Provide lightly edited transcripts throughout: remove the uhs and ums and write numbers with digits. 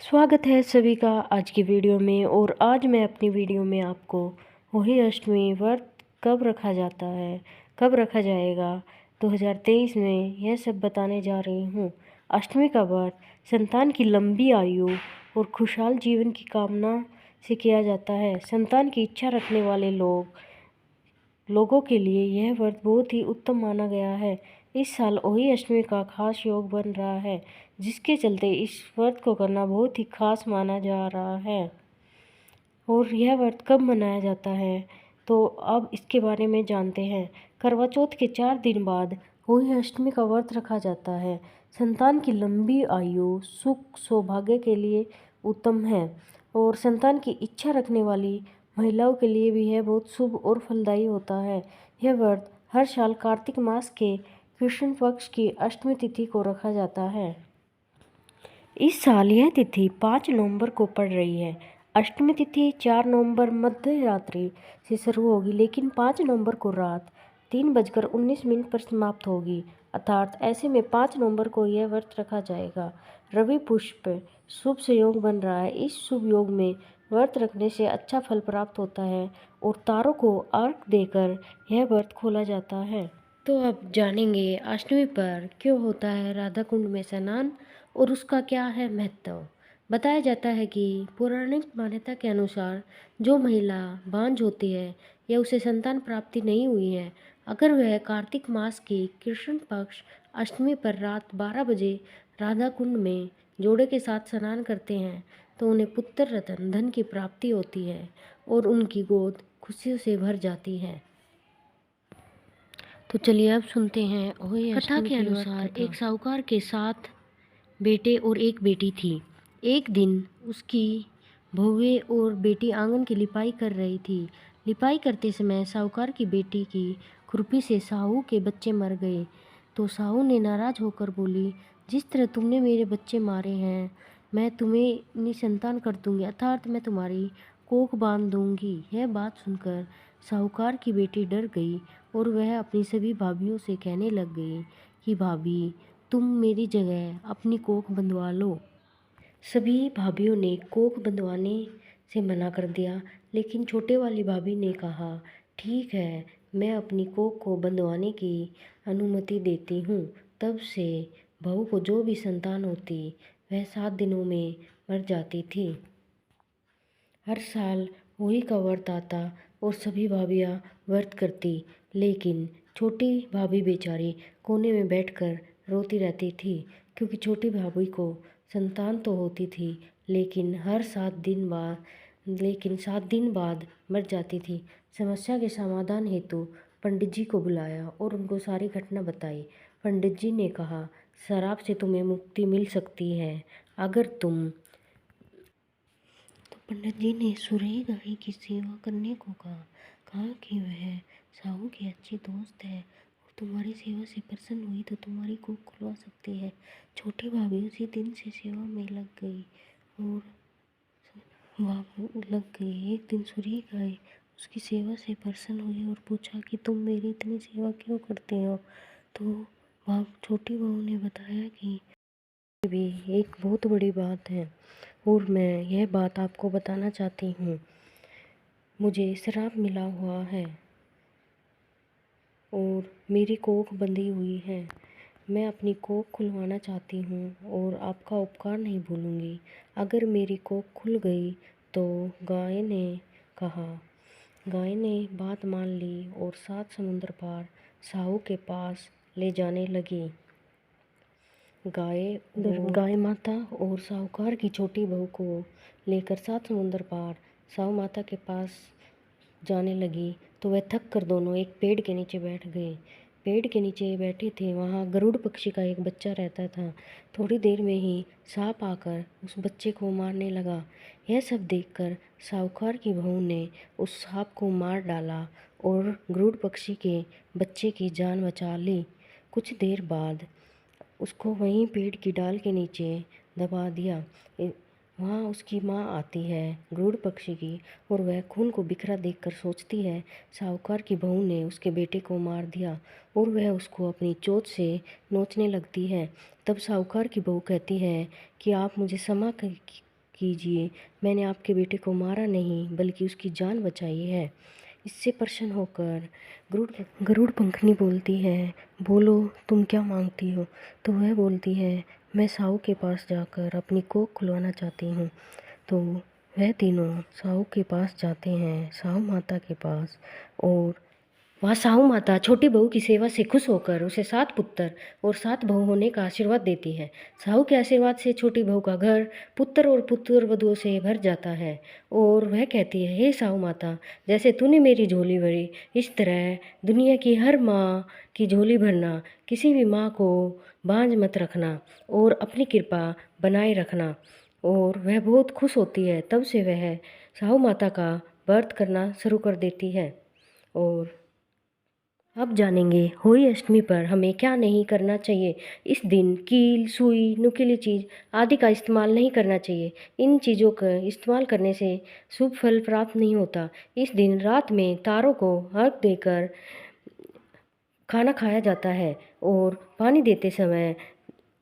स्वागत है सभी का आज की वीडियो में। और आज मैं अपनी वीडियो में आपको होली अष्टमी व्रत कब रखा जाता है, कब रखा जाएगा 2023 में, यह सब बताने जा रही हूँ। अष्टमी का व्रत संतान की लंबी आयु और खुशहाल जीवन की कामना से किया जाता है। संतान की इच्छा रखने वाले लोगों के लिए यह व्रत बहुत ही उत्तम माना गया है। इस साल होली अष्टमी का खास योग बन रहा है, जिसके चलते इस व्रत को करना बहुत ही खास माना जा रहा है। और यह व्रत कब मनाया जाता है, तो अब इसके बारे में जानते हैं। करवा चौथ के 4 दिन बाद होली अष्टमी का व्रत रखा जाता है। संतान की लंबी आयु सुख सौभाग्य के लिए उत्तम है और संतान की इच्छा रखने वाली महिलाओं के लिए भी यह बहुत शुभ और फलदायी होता है। यह व्रत हर साल कार्तिक मास के कृष्ण पक्ष की अष्टमी तिथि को रखा जाता है। इस साल यह तिथि 5 नवंबर को पड़ रही है। अष्टमी तिथि 4 नवंबर मध्य रात्रि से शुरू होगी, लेकिन 5 नवंबर को रात 3:19 पर समाप्त होगी। अर्थात ऐसे में 5 नवंबर को यह व्रत रखा जाएगा। रवि पुष्प शुभ संयोग बन रहा है। इस शुभ योग में व्रत रखने से अच्छा फल प्राप्त होता है और तारों को अर्घ देकर यह व्रत खोला जाता है। तो अब जानेंगे अष्टमी पर क्यों होता है राधा कुंड में स्नान और उसका क्या है महत्व। बताया जाता है कि पौराणिक मान्यता के अनुसार जो महिला बांझ होती है या उसे संतान प्राप्ति नहीं हुई है, अगर वह कार्तिक मास की कृष्ण पक्ष अष्टमी पर रात 12 बजे राधा कुंड में जोड़े के साथ स्नान करते हैं तो उन्हें पुत्र रत्न धन की प्राप्ति होती है और उनकी गोद खुशियों से भर जाती है। तो चलिए अब सुनते हैं। कथा के अनुसार एक साहूकार के 7 बेटे और एक बेटी थी। एक दिन उसकी बहुएं और बेटी आंगन की लिपाई कर रही थी। लिपाई करते समय साहूकार की बेटी की खुरपी से साहू के बच्चे मर गए तो साहू ने नाराज होकर बोली, जिस तरह तुमने मेरे बच्चे मारे हैं मैं तुम्हें निसंतान कर दूंगी, अर्थात मैं तुम्हारी कोख बांध दूंगी। यह बात सुनकर साहूकार की बेटी डर गई और वह अपनी सभी भाभियों से कहने लग गई कि भाभी, तुम मेरी जगह अपनी कोख बंधवा लो। सभी भाभियों ने कोख बंधवाने से मना कर दिया, लेकिन छोटे वाली भाभी ने कहा, ठीक है, मैं अपनी कोख को बंधवाने की अनुमति देती हूँ। तब से बहू को जो भी संतान होती वह 7 दिनों में मर जाती थी। हर साल होली का व्रत आता और सभी भाभियाँ व्रत करती, लेकिन छोटी भाभी बेचारी कोने में बैठकर रोती रहती थी, क्योंकि छोटी भाभी को संतान तो होती थी लेकिन 7 दिन बाद मर जाती थी। समस्या के समाधान हेतु पंडित जी को बुलाया और उनको सारी घटना बताई। पंडित जी ने कहा, शराब से तुम्हें मुक्ति मिल सकती है अगर तुम। पंडित जी ने सुरही गाय की सेवा करने को कहा कि वह साहू की अच्छी दोस्त है और तुम्हारी सेवा से प्रसन्न हुई तो तुम्हारी कोख खुलवा सकती है। छोटी भाभी उसी दिन से सेवा में लग गई और एक दिन सुरही गाय उसकी सेवा से प्रसन्न हुई और पूछा कि तुम मेरी इतनी सेवा क्यों करते हो। तो छोटी बहू ने बताया कि भी एक बहुत बड़ी बात है और मैं यह बात आपको बताना चाहती हूँ। मुझे श्राप मिला हुआ है और मेरी कोख बंधी हुई है। मैं अपनी कोख खुलवाना चाहती हूँ और आपका उपकार नहीं भूलूंगी। अगर मेरी कोख खुल गई तो गाय ने बात मान ली और 7 समुंदर पार साहू के पास ले जाने लगी। गाय माता और साहूकार की छोटी बहू को लेकर 7 समुंदर पार साहू माता के पास जाने लगी तो वह थक कर दोनों एक पेड़ के नीचे बैठ गए। पेड़ के नीचे बैठे थे, वहाँ गरुड़ पक्षी का एक बच्चा रहता था। थोड़ी देर में ही सांप आकर उस बच्चे को मारने लगा। यह सब देखकर साहूकार की बहू ने उस सांप को मार डाला और गरुड़ पक्षी के बच्चे की जान बचा ली। कुछ देर बाद उसको वहीं पेड़ की डाल के नीचे दबा दिया। वहाँ उसकी माँ आती है गरुड़ पक्षी की और वह खून को बिखरा देखकर सोचती है, साहूकार की बहू ने उसके बेटे को मार दिया, और वह उसको अपनी चोंच से नोचने लगती है। तब साहूकार की बहू कहती है कि आप मुझे कीजिए, मैंने आपके बेटे को मारा नहीं बल्कि उसकी जान बचाई है। इससे प्रसन्न होकर गरुड़ पंखनी बोलती है, बोलो तुम क्या मांगती हो। तो वह बोलती है, मैं साहू के पास जाकर अपनी कोख खुलवाना चाहती हूँ। तो वह तीनों साहू के पास जाते हैं, साहू माता के पास। और वहाँ साहू माता छोटी बहू की सेवा से खुश होकर उसे 7 पुत्र और 7 बहू होने का आशीर्वाद देती है। साहू के आशीर्वाद से छोटी बहू का घर पुत्र और पुत्र वधुओं से भर जाता है और वह कहती है, हे साहू माता, जैसे तूने मेरी झोली भरी, इस तरह दुनिया की हर माँ की झोली भरना। किसी भी माँ को बांझ मत रखना और अपनी कृपा बनाए रखना। और वह बहुत खुश होती है। तब से वह साहू माता का व्रत करना शुरू कर देती है। और अब जानेंगे होली अष्टमी पर हमें क्या नहीं करना चाहिए। इस दिन कील, सुई, नुकीली चीज़ आदि का इस्तेमाल नहीं करना चाहिए। इन चीज़ों का इस्तेमाल करने से शुभ फल प्राप्त नहीं होता। इस दिन रात में तारों को अर्घ देकर खाना खाया जाता है और पानी देते समय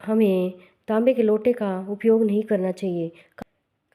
हमें तांबे के लोटे का उपयोग नहीं करना चाहिए।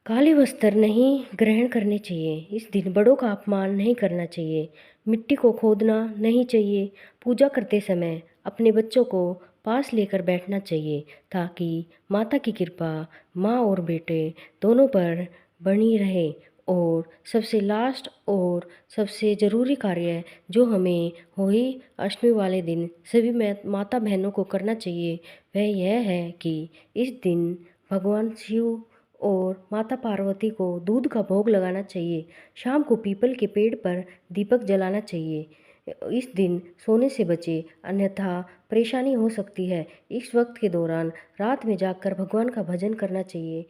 काले वस्त्र नहीं ग्रहण करने चाहिए। इस दिन बड़ों का अपमान नहीं करना चाहिए। मिट्टी को खोदना नहीं चाहिए। पूजा करते समय अपने बच्चों को पास लेकर बैठना चाहिए ताकि माता की कृपा माँ और बेटे दोनों पर बनी रहे। और सबसे लास्ट और सबसे ज़रूरी कार्य जो हमें होली अष्टमी वाले दिन सभी माता बहनों को करना चाहिए वह यह है कि इस दिन भगवान शिव और माता पार्वती को दूध का भोग लगाना चाहिए। शाम को पीपल के पेड़ पर दीपक जलाना चाहिए। इस दिन सोने से बचे, अन्यथा परेशानी हो सकती है। इस वक्त के दौरान रात में जागकर भगवान का भजन करना चाहिए।